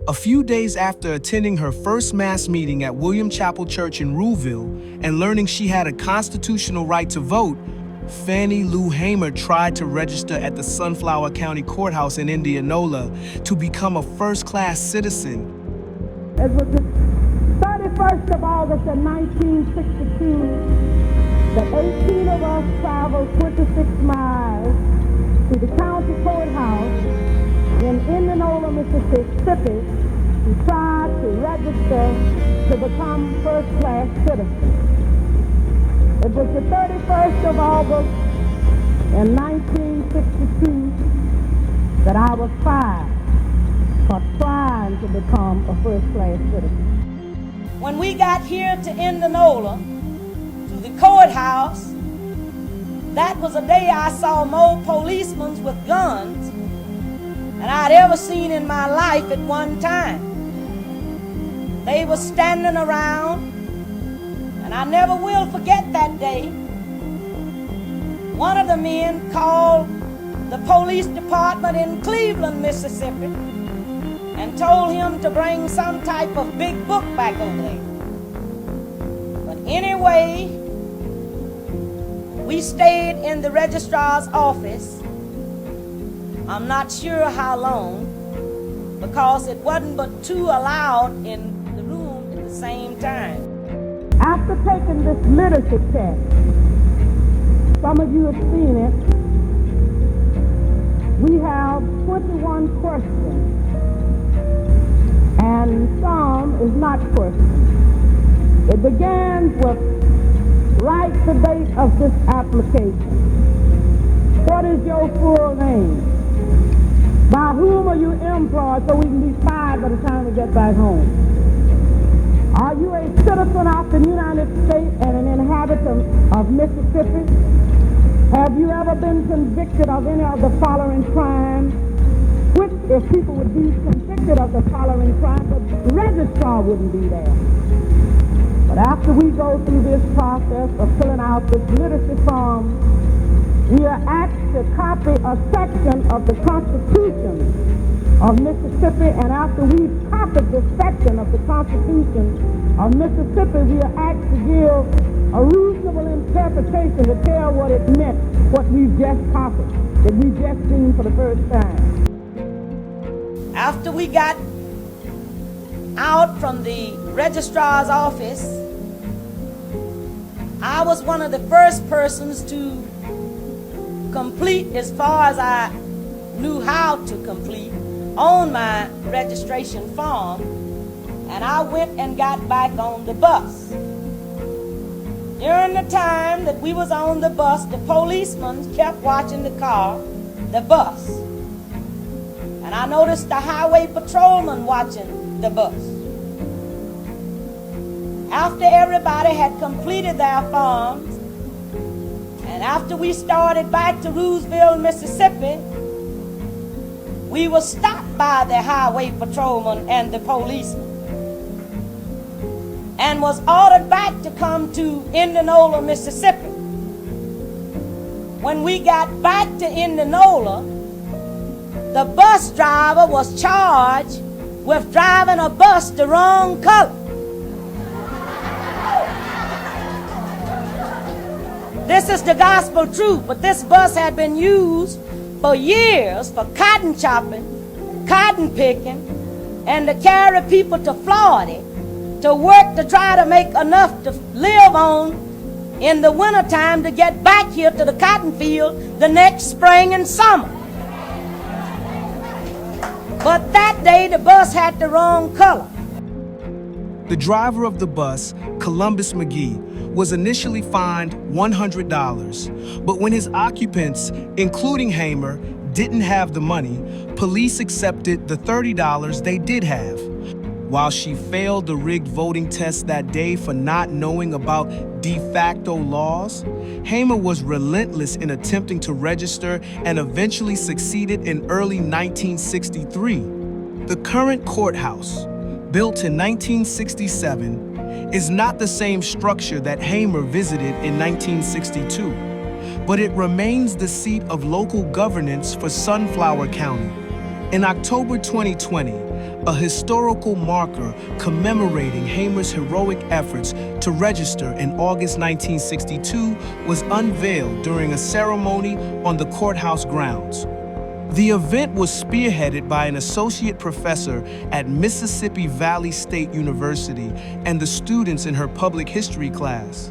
A few days after attending her first mass meeting at William Chapel Church in Ruleville and learning she had a constitutional right to vote, Fannie Lou Hamer tried to register at the Sunflower County Courthouse in Indianola to become a first-class citizen. It was the 31st of August in 1962 that 18 of us traveled 26 miles to the county courthouse in Indianola, Mississippi, to try to register to become first-class citizens. It was the 31st of August in 1962 that I was fired for trying to become a first-class citizen. When we got here to Indianola, to the courthouse, that was a day I saw more policemen with guns than I'd ever seen in my life at one time. They were standing around, and I never will forget that day. One of the men called the police department in Cleveland, Mississippi, and told him to bring some type of big book back over there. But anyway, we stayed in the registrar's office. I'm not sure how long, because it wasn't but two allowed in the room at the same time. After taking this literature test, some of you have seen it, we have 21 questions, and some is not questions. It begins with, write the date of this application. What is your full name? By whom are you employed so we can be fired by the time we get back home? Are you a citizen of the United States and an inhabitant of Mississippi? Have you ever been convicted of any of the following crimes? Which, if people would be convicted of the following crimes, the registrar wouldn't be there. But after we go through this process of filling out this literacy form, we are asked to copy a section of the Constitution of Mississippi, and after we've copied this section of the Constitution of Mississippi, we are asked to give a reasonable interpretation to tell what it meant, what we've just copied, that we've just seen for the first time. After we got out from the registrar's office, I was one of the first persons to complete, as far as I knew how to complete, on my registration form, and I went and got back on the bus. During the time that we was on the bus, the policemen kept watching the bus. And I noticed the highway patrolman watching the bus. After everybody had completed their forms, and after we started back to Ruleville, Mississippi, we were stopped by the highway patrolman and the policeman, and was ordered back to come to Indianola, Mississippi. When we got back to Indianola, the bus driver was charged with driving a bus the wrong color. This is the gospel truth, but this bus had been used for years for cotton chopping, cotton picking, and to carry people to Florida to work to try to make enough to live on in the wintertime to get back here to the cotton field the next spring and summer. But that day the bus had the wrong color. The driver of the bus, Columbus McGee, was initially fined $100, but when his occupants, including Hamer, didn't have the money, police accepted the $30 they did have. While she failed the rigged voting test that day for not knowing about de facto laws, Hamer was relentless in attempting to register and eventually succeeded in early 1963. The current courthouse, built in 1967, is not the same structure that Hamer visited in 1962, but it remains the seat of local governance for Sunflower County. In October 2020, A historical marker commemorating Hamer's heroic efforts to register in August 1962 was unveiled during a ceremony on the courthouse grounds. The event was spearheaded by an associate professor at Mississippi Valley State University and the students in her public history class.